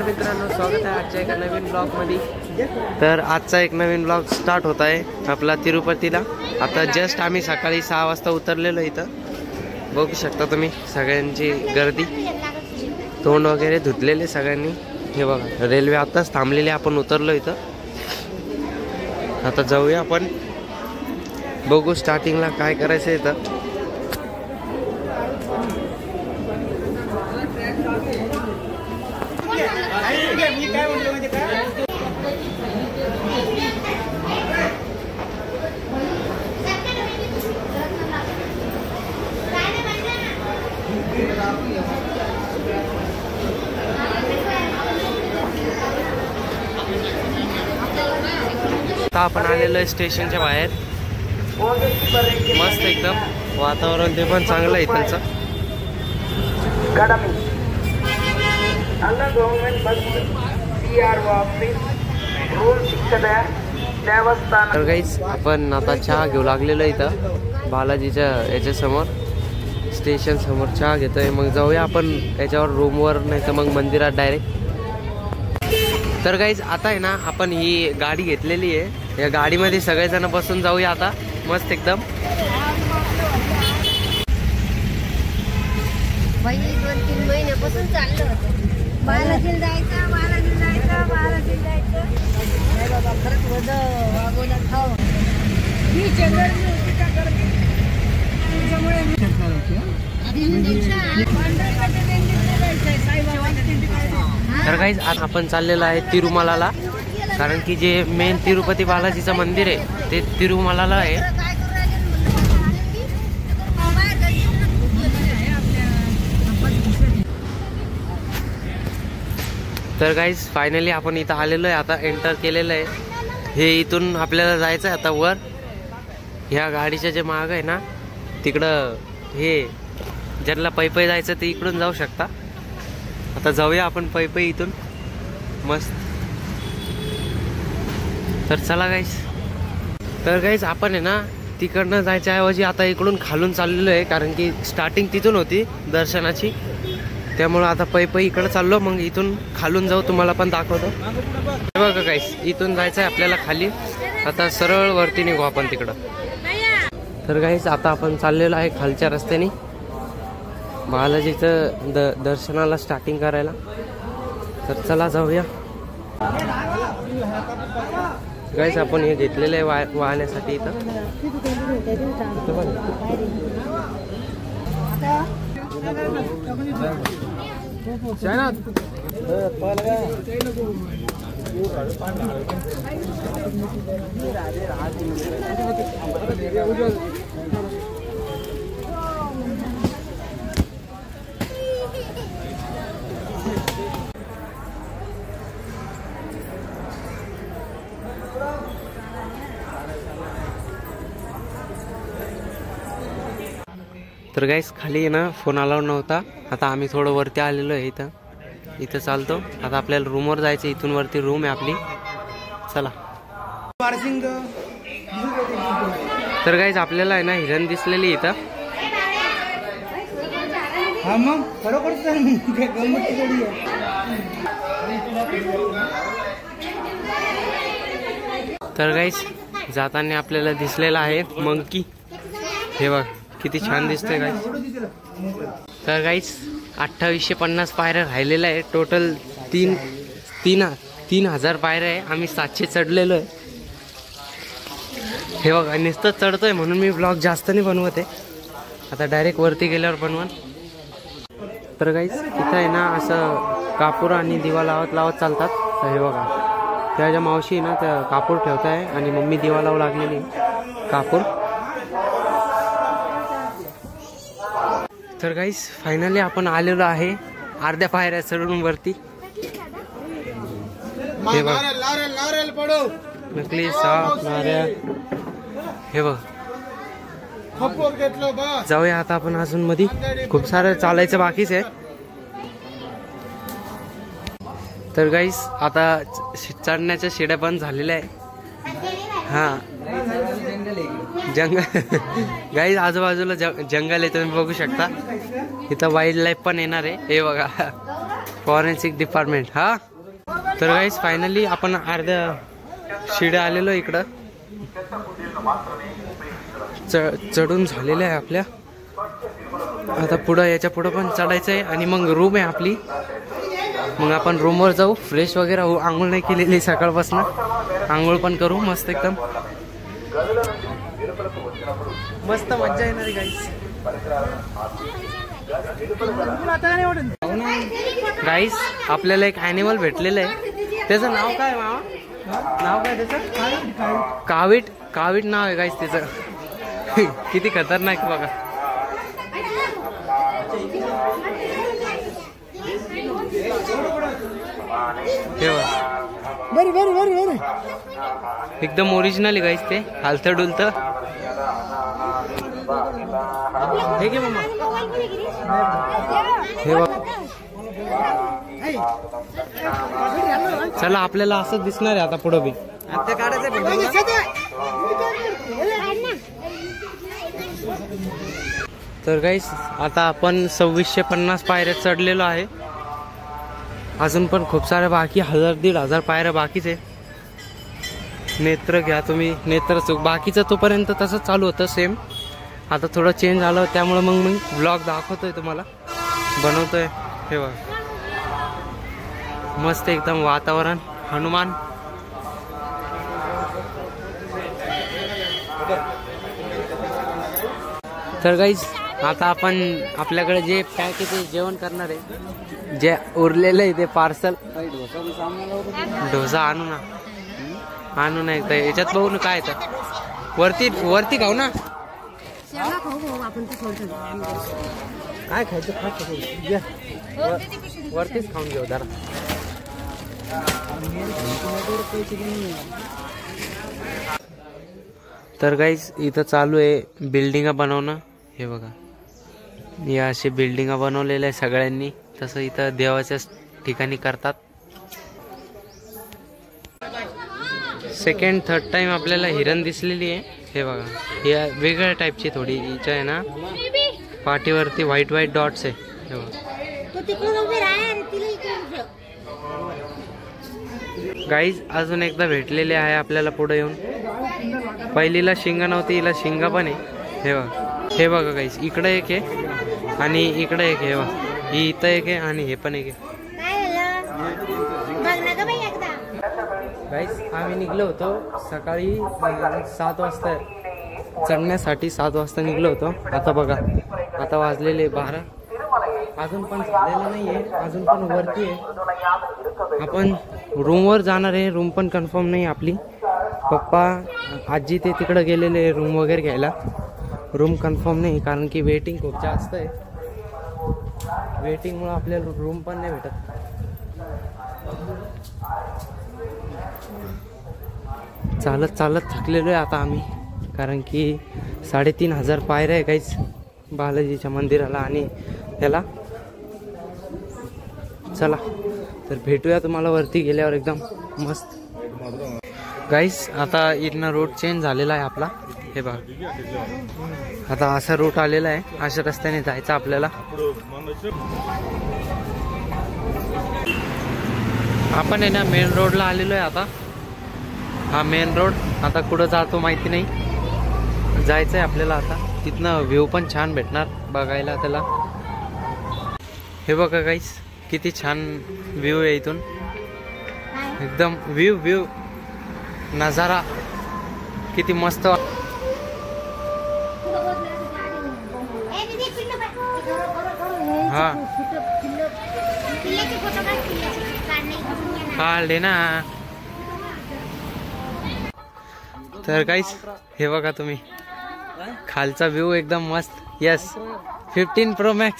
नमस्कार मित्रांनो, स्वागत आहे आजच्या एका नवीन ब्लॉगमध्ये। तर आजचा एक नवीन ब्लॉग स्टार्ट होत आहे आपला तिरुपतीला। आता जस्ट आम्ही सकाळी 6 वाजता उतरलेलो इथं। बघू शकता तुम्ही सगळ्यांची गर्दी, तोंड वगैरे धुतलेले सगळ्यांनी। हे बघा रेल्वे आताच थांबलेली, आपण उतरलो इथं। आता जाऊया आपण, बघू स्टार्टिंगला काय करायचं इथं। आता आपण आलेलो आहे स्टेशनच्या बाहेर। मस्त एकदम वातावरण ते पण चांगलं आहे त्यांचं। तर गाईस आपण आता चहा घेऊ लागलेलो इथं बालाजीच्या याच्या समोर, स्टेशन समोर चहा घेतोय। मग जाऊया आपण याच्यावर रूमवर, नाही तर मग मंदिरात डायरेक्ट। तर गाईज आता आहे ना, आपण ही गाडी घेतलेली आहे, या गाडीमध्ये सगळेजण बसून जाऊया आता मस्त एकदम। भाई 2-3 महिन्यापासून चाललं होतं बालाजीला जायचं, बालाजीला जायचं, बालाजीला जायचं। नाही बाबा, खरंच होतं वागवला खाऊ ही चंद्रजी होती का गर्दी त्याच्यामुळे मी शकणार होती। तर गाईज आज आपण चाललेलो आहे तिरुमलाला, कारण की जे मेन तिरुपती बालाजीचं मंदिर आहे ते तिरुमलाला आहे। तर गाईज फायनली आपण इथं आलेलो आहे, आता एंटर केलेलं आहे। हे इथून आपल्याला जायचं आहे आता वर, ह्या गाडीच्या जे माग आहे ना तिकडं, हे ज्यांना पैपै जायचं ते इकडून जाऊ शकता। आता जाऊया आपण पैपै इथून मस्त। तर चला गाईस। तर गाईस आपण आहे ना तिकडनं जायच्या ऐवजी आता इकडून खालून चाललेलो आहे, कारण की स्टार्टिंग तिथून होती दर्शनाची, त्यामुळं आता पैपै इकडं चाललो। मग इथून खालून जाऊ, तुम्हाला पण दाखवतो। बघा गाईस, इथून जायचं आहे आपल्याला खाली, आता सरळ वरती निघू आपण तिकडं। तर गाईस आता आपण चाललेलो आहे खालच्या रस्त्याने बालाजीचं दर्शनाला स्टार्टिंग करायला। तर चला जाऊया गाईस। आपण हे घेतलेलं आहे वाहण्यासाठी इथं। तर गाईस खाली आहे ना फोन अलाउड नव्हता, आता आम्ही थोडं वरती आलेलो आहे इथं चालतो। आता आपल्याला रूमवर जायचं, इथून वरती रूम आहे आपली। चला। तर गाईस आपल्याला आहे ना हिरण दिसलेली इथं। तर गाईस जाताना आपल्याला दिसलेला आहे मंकी, हे बघ किती छान दिसतंय गाईस। तर गाईस 2850 पायऱ्या राहिलेल्या आहे, टोटल 3000 पायऱ्या आहे। आम्ही 700 चढलेलो आहे। हे बघा नुसतं चढतोय म्हणून मी ब्लॉग जास्त नाही बनवत आहे, आता डायरेक्ट वरती गेल्यावर बनवून। तर गाईस इथं आहे ना असं कापूर आणि दिवा लावत चालतात। तर हे बघा त्या ज्या मावशी आहे ना त्या कापूर ठेवत आहे, आणि मम्मी दिवा लावू लागलेली कापूर। तर गाईस फायनली आपण आलेलो आहे अर्ध्या पायऱ्या चढून वरती। हे बघ नकली साप नारळ, हे बघ। जाऊया आता आपण अजून मध्ये, खूप सारं चालायचं बाकीच आहे। तर गाईस आता चढण्याच्या शिड्या बंद झालेल्या आहे। हां जंगल गाईज आजूबाजूला जंगल आहे, तुम्ही बघू शकता। इथं वाईल्ड लाईफ पण येणार आहे, हे बघा फॉरेन्सिक डिपार्टमेंट। हा तर गाईस फायनली आपण अर्ध्या शिड्या आलेलो इकडं, चढून झालेलं आहे आपल्या. आता पुढं याच्या पुढं पण चढायचं आहे आणि मग रूम आहे आपली. मग आपण रूमवर जाऊ, फ्रेश वगैरे होऊ. आंघोळ नाही केलेली सकाळपासून, आंघोळ पण करू मस्त एकदम. मस्त मज्जा येणार आहे गाईस. गाईस आपल्याला एक ॲनिमल भेटलेलं आहे. त्याचं नाव काय मामा? नाव काय त्याचं? कावीट. कावीट नाव आहे गाईस त्याचं. किती खतरनाक बघा. एकदम ओरिजिनल आहे गाईस ते, हालतं डुलतं. हे घे मामा. हे बघ. चला आपल्याला असंच दिसणार आहे आता पुढं बी. तर गाईस आता आपण 2650 पायऱ्या चढलेलो आहे. अजून पण खूप साऱ्या बाकी, 1000-1500 पायऱ्या बाकीच आहे. नेत्र घ्या तुम्ही, नेत्र चूक. बाकीचं तोपर्यंत तसंच चालू होतं सेम. आता थोडं चेंज झालं, त्यामुळे मग मी व्लॉग दाखवतोय तुम्हाला, बनवतोय. हे बघा मस्त एकदम वातावरण. हनुमान. तर गाईस आता आपण आपल्याकडे जे पॅक आहे ते जेवण करणार आहे. जे उरलेलं आहे ते पार्सल. डोसा आणू ना, आणू ना एकदा. याच्यात बघू ना काय येतं. वरती खाऊ ना. काय खायचं वरतीच खाऊन घेऊ जरा. तर गाईस इथं चालू आहे बिल्डिंगा बनवणं. हे बघा, या असे बिल्डिंगा बनवलेल्या आहे सगळ्यांनी. तसं इथं देवाच्या ठिकाणी करतात. सेकंड थर्ड टाइम आपल्याला हिरण दिसलेली आहे. हे बघा, ही वेगळ्या टाईपची थोडी. हिच्या आहे ना पाठीवरती व्हाईट डॉट्स आहे. हे बघा गाईज, अजून एकदा भेटलेले आहे आपल्याला पुढे येऊन. पहिलीला शिंगा नव्हती, हिला शिंगा पण आहे. हे बघा, हे बघा गाईज, इकडे एक आहे आणि इकडे एक आहे. हे बघा, ही इथं एक आहे आणि हे पण एक आहे. गाईज आम्ही निघलो होतो सकाळी 7 वाजता चढण्यासाठी. 7 वाजता निघलो होतो. आता बघा, आता वाजलेले 12. अजून पण झालेलं नाही आहे, अजून पण वरती आहे. आपण रूमवर जाणार आहे. रूम पण कन्फर्म नाही आपली. पप्पा आजी ते तिकडं गेलेले रूम वगैरे घ्यायला. रूम कन्फर्म नाही कारण की वेटिंग खूप जास्त आहे. वेटिंगमुळे आपल्याला रूम पण नाही भेटत. चालत चालत थकलेलो आहे आता आम्ही, कारण की 3500 पायऱ्या आहे काहीच बालाजीच्या मंदिराला आणि त्याला. चला तर भेटूया तुम्हाला वरती गेल्यावर एकदम मस्त. गाईस आता इथनं रोड चेंज झालेला आहे आपला. हे बघा, आता असा रूट आलेला आहे. अशा रस्त्याने जायचं आपल्याला. आपण आहे ना मेन रोडला आलेलो आहे आता. हा मेन रोड. आता कुठं जातो माहिती नाही. जायचं आहे आपल्याला आता. तिथनं व्ह्यू पण छान भेटणार बघायला त्याला. हे बघा गाईस, किती छान व्ह्यू आहे इथून. एकदम व्ह्यू नजारा किती मस्त. हा काढले ना. तर गाईस हे बघा तुम्ही, खालचा व्ह्यू एकदम मस्त. यस, 15 Pro Max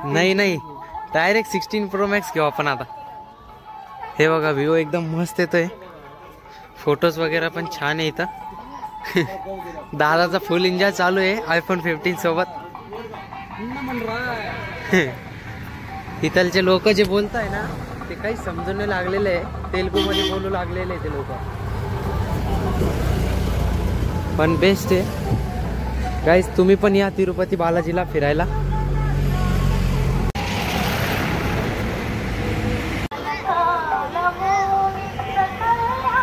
नाही, डायरेक्ट 16 Pro Max घेऊ आपण आता. हे बघा, व्ह्यू एकदम मस्त येतोय. फोटोज वगैरे पण छान आहे इथं. दादाचा फुल एन्जॉय चालू आहे iPhone 15 सोबत. इथलचे लोक जे बोलताय ना ते काही समजून नाही लागलेले आहे. तेलुगू मध्ये बोलू लागलेले ते लोक, पण बेस्ट आहे गाईस. तुम्ही पण या तिरुपती बालाजीला फिरायला.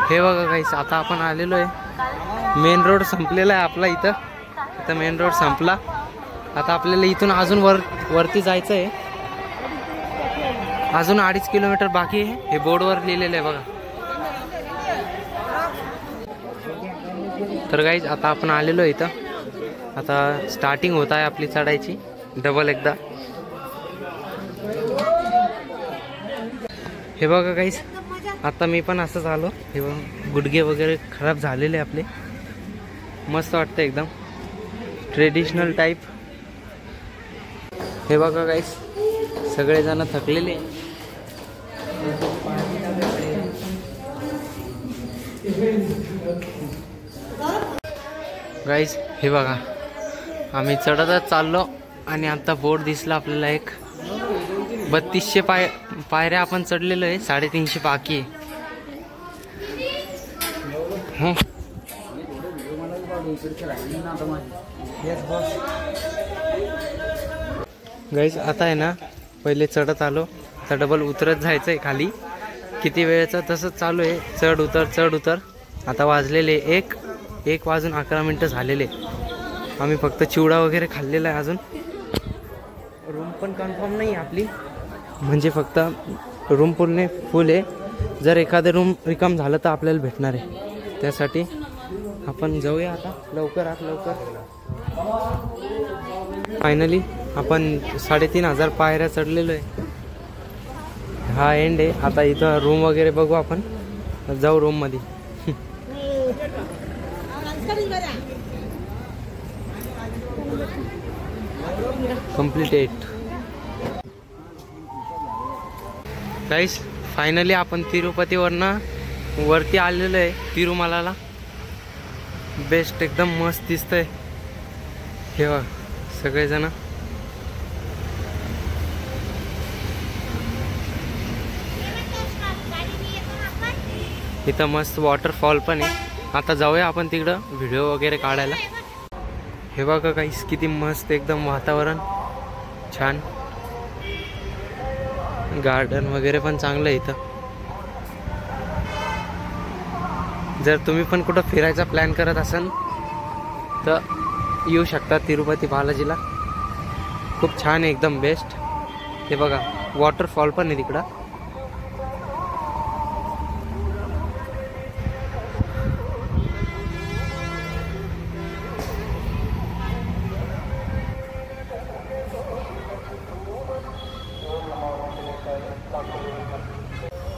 हे बघा गाईस, आता आपण आलेलो आहे, मेन रोड संपलेला आहे आपला इथं. इथं मेन रोड संपला. आता आपल्याला इथून अजून वरती जायचं आहे. अजून 2.5 किलोमीटर बाकी आहे. हे बोर्डवर लिहिलेलं आहे बघा. तर गाईज आता आपण आलेलो आहे इथं. आता स्टार्टिंग होत आहे आपली चढायची डबल एकदा. हे बघा गाईज, आता मी पण असंच आलो. हे बघा, गुडघे वगैरे खराब झालेले आपले. मस्त वाटतं एकदम ट्रेडिशनल टाईप. हे बघा गाईज, सगळेजण थकलेले. गाईज हे बघा, आम्ही चढतच चाललो आणि आता बोर्ड दिसला आपल्याला एक. 3200 पायऱ्या आपण चढलेलो आहे. 350 बाकी आहे. गाईज आता आहे ना, पहिले चढत आलो, आता डबल उतरत जायचं आहे खाली. किती वेळेचं तसंच चालू आहे, चढ उतर चढ उतर. आता वाजलेले 1 वाजून 11 मिनटं झालेले. आम्ही फक्त चिवडा वगैरे खाल्लेला आहे. अजून रूम पण कन्फर्म नाही आपली, म्हणजे फक्त रूम फुल आहे. जर एखादं रूम रिकाम झालं तर आपल्याला भेटणार आहे. त्यासाठी आपण जाऊया आता लवकरात लवकर. फायनली आपण 3500 पायऱ्या चढलेलो आहे. हा एंड आहे. आता इथं रूम वगैरे बघू, आपण जाऊ रूम मध्ये. कम्प्लीटेड. गाईस फायनली आपण तिरुपतीवरनं वरती आलेलो आहे तिरुमलाला. बेस्ट एकदम मस्त दिसतंय. हे बघ सगळेजण. इथं मस्त वॉटरफॉल पण आहे. आता जाऊया आपण तिकडं व्हिडिओ वगैरे काढायला. हे बघा गाईस, किती मस्त एकदम वातावरण छान. गार्डन वगैरे पण चांगलं आहे इथं. जर तुम्ही पण कुठं फिरायचा प्लॅन करत असाल तर येऊ शकता तिरुपती बालाजीला. खूप छान आहे, एकदम बेस्ट. हे बघा वॉटरफॉल पण आहे तिकडं.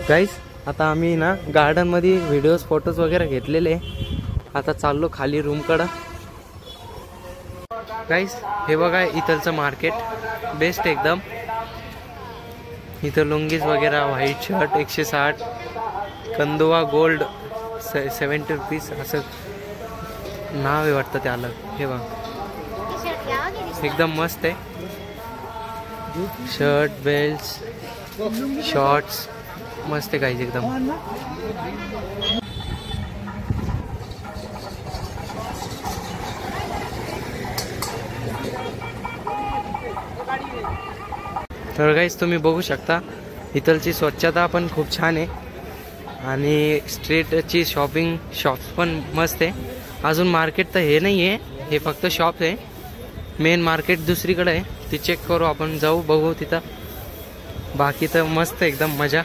गाईस आता आम्ही ना गार्डनमध्ये व्हिडिओज फोटोज वगैरे घेतलेले. आता चाललो खाली रूमकडं. गाईस हे बघा इथलचं मार्केट बेस्ट एकदम. इथं लुंगीज वगैरे, व्हाईट शर्ट 160, कंदुवा गोल्ड 70 रुपीज असं नाव आहे वाटतं त्याला. हे बघा एकदम मस्त आहे. शर्ट, बेल्ट, शॉर्ट्स मस्त आहे गाईज एकदम. तर गाईज तुम्ही बघू शकता इथलची स्वच्छता पण खूप छान आहे आणि स्ट्रीटची शॉप्स पण मस्त आहे. अजून मार्केट तर हे नाही आहे, हे फक्त शॉप आहे. मेन मार्केट दुसरीकडे आहे, ती चेक करू आपण, जाऊ बघू तिथं. बाकी तर मस्त एकदम मजा.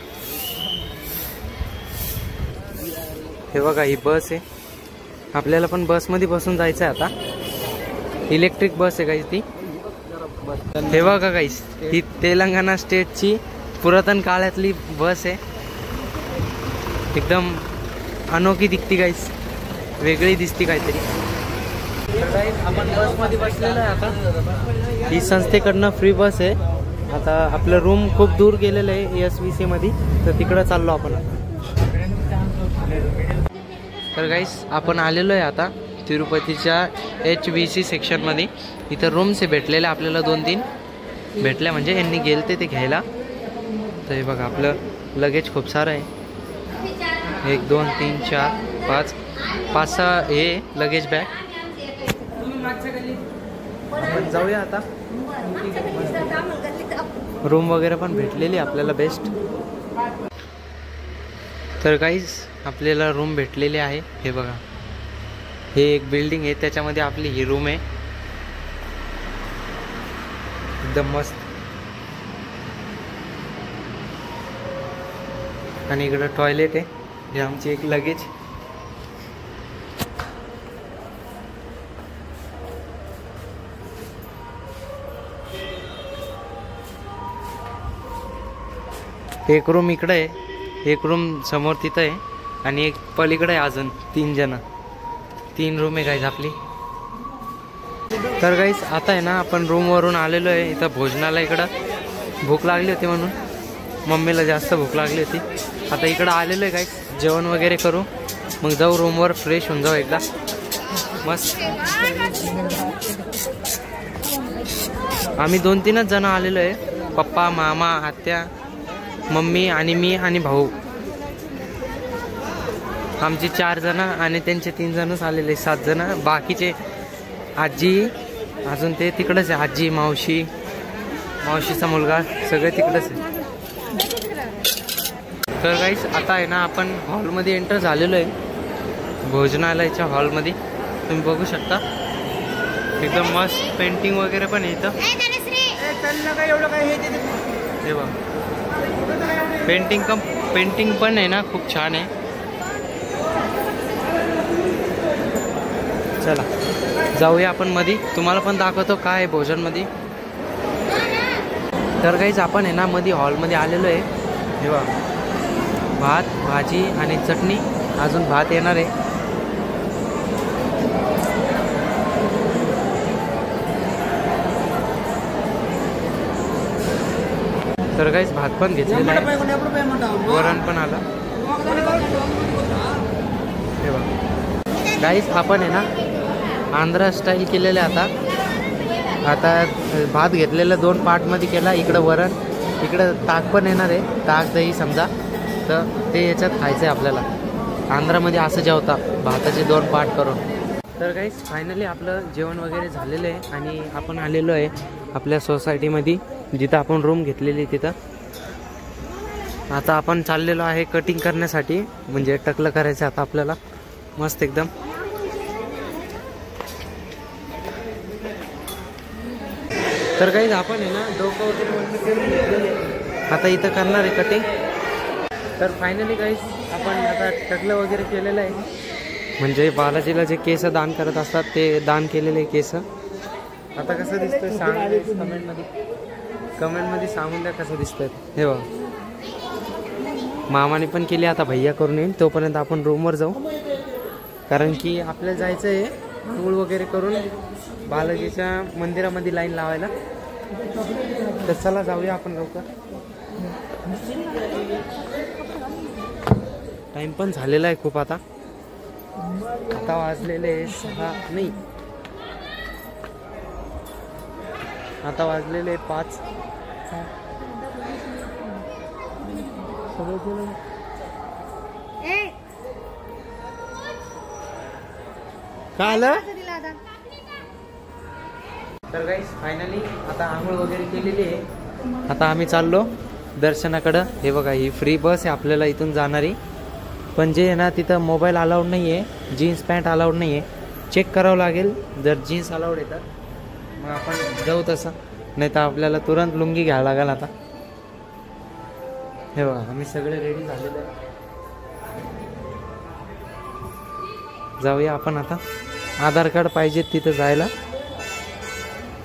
हे बघा ही बस आहे. आपल्याला पण बसमध्ये बसून जायचं आहे आता. इलेक्ट्रिक बस आहे गाईज ती. हे बघा गाईज, ही तेलंगणा स्टेटची पुरातन काळातली बस आहे. एकदम अनोखी दिसती गाईज, वेगळी दिसती काहीतरी. आपण बसमध्ये बसलेलो आहे आता. ही संस्थेकडनं फ्री बस आहे. आता आपलं रूम खूप दूर गेलेलं आहे SVC मध्ये, तर तिकडं चाललो आपण. तर गाईस आपण आलेलो आहे आता तिरुपतीच्या HVC सेक्शनमध्ये. इथं रूम्स भेटलेले आपल्याला 2-3 भेटल्या, म्हणजे यांनी गेलते ते घ्यायला. तर हे बघा आपलं लगेज खूप सारं आहे. 1 2 3 4 5 6 हे लगेज बॅग. आपण जाऊया आता. रूम वगैरे पण भेटलेली आपल्याला बेस्ट. तर काहीच आपल्याला रूम भेटलेली आहे. हे बघा, हे एक बिल्डिंग आहे, त्याच्यामध्ये आपली ही रूम आहे. एकदम मस्त. आणि इकडं टॉयलेट आहे. हे आमची एक लगेज. एक रूम इकडे आहे, एक रूम समोर तिथं आहे आणि एक पलीकडे आहे. अजून 3 जण, 3 रूम आहे गाईज आपली. तर गाईज आता आहे ना आपण रूमवरून आलेलो आहे इथं भोजनाला. इकडं भूक लागली होती म्हणून मम्मीला जास्त भूक लागली होती. आता इकडं आलेलो आहे गाईज, जेवण वगैरे करू, मग जाऊ रूमवर, फ्रेश होऊन जाऊ एकदा मस्त. आम्ही 2-3च जण आलेलो आहे, पप्पा, मामा, आत्या, मम्मी आणि मी आणि भाऊ. आमची 4 जण आणि त्यांचे 3 जणच आलेले, 7 जण. बाकीचे आजी अजून ते तिकडंच आहे. आजी, मावशी, मावशीचा मुलगा सगळे तिकडंच आहे. तर गाईस आता आहे ना आपण हॉलमध्ये एंटर झालेलो आहे, भोजनालयाच्या हॉलमध्ये. तुम्ही बघू शकता एकदम मस्त पेंटिंग वगैरे पण आहे इथं. हे बघा, पेंटिंग पण आहे ना, खूप छान आहे. चला जाऊया आपण मध्ये, तुम्हाला पण दाखवतो काय आहे भोजनमध्ये. तर काहीच आपण आहे ना मध्ये हॉलमध्ये आलेलो आहे. हे बघा, भात, भाजी आणि चटणी, अजून भात येणार आहे. तर काहीच भात पण घेतलेला आहे, वरण पण आलं. हे बघा काहीच आपण आहे ना आंध्रा स्टाईल केलेलं आहे. आता भात घेतलेलं 2 पार्टमध्ये केला. इकडं वरण, इकडं ताक पण येणार आहे, ताक दही समजा. तर ते याच्यात खायचं आहे आपल्याला. आंध्रामध्ये असं जेवता, भाताचे 2 पार्ट करून. तर काहीच फायनली आपलं जेवण वगैरे झालेलं आहे आणि आपण आलेलो आहे आपल्या सोसायटीमध्ये, जिथं आपण रूम घेतलेली तिथं. आता आपण चाललेलो आहे कटिंग करण्यासाठी, म्हणजे टकलं करायचं आता आपल्याला मस्त एकदम. तर काहीच आपण आहे ना डोकं वगैरे वरती करून घेतलेले, आता इथं करणार आहे कटिंग. तर फायनली काहीच आपण आता टकलं वगैरे केलेलं आहे, म्हणजे बालाजीला जे केस दान करत असतात ते दान केलेले केस. आता कसं दिसतंय सांगा कमेंटमध्ये सांगून द्या कसं दिसतंय. हे बघा, मामाने पण केली, आता भैया करून येईल. तोपर्यंत आपण रूमवर जाऊ, कारण की आपल्याला जायचं आहे आंघोळ वगैरे करून बालाजीच्या मंदिरामध्ये लाईन लावायला. तर चला जाऊया आपण लवकर. टाइम पण झालेला आहे खूप. आता वाजलेले 6 नाही, आता वाजलेले 5. काय आलं? तर गाईस फायनली आता आंघोळ वगैरे केलेली आहे. आता आम्ही चाललो दर्शनाकडं. हे बघा, ही फ्री बस आहे आपल्याला इथून जाणारी. पण जे आहे ना तिथं मोबाईल अलाउड नाही आहे, जीन्स पॅन्ट अलाउड नाही आहे. चेक करावं लागेल, जर जीन्स अलाउड आहे तर मग आपण जाऊ तसं, नाही तर आपल्याला तुरंत लुंगी घ्यावं लागेल. आता हे बघा, आम्ही सगळे रेडी झालेलो आहे. जाऊया आपण आता. आधार कार्ड पाहिजे तिथं जायला.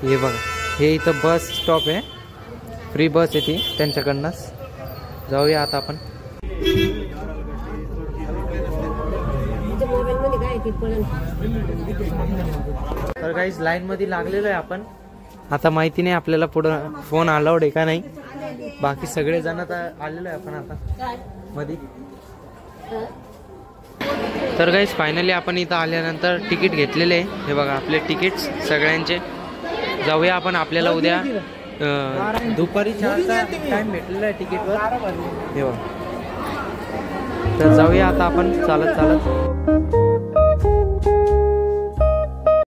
हे बघा, हे इथं बस स्टॉप आहे, फ्री बस आहे ती त्यांच्याकडनंच. जाऊया आता आपण. तर काहीच लाईन मध्ये लागलेलो आहे आपण. आता माहिती नाही आपल्याला पुढं फोन अलाउड आहे का नाही. बाकी सगळे जण आता आलेलो आहे आपण आता मध्ये. तर काहीच फायनली आपण इथं आल्यानंतर तिकीट घेतलेले आहे. हे बघा आपले तिकीट्स सगळ्यांचे. जाऊया आपण. आपल्याला उद्या दुपारी 4चा टाइम भेटलेला आहे तिकीटवर. हे बघा, तर जाऊया आता आपण चालत चालत.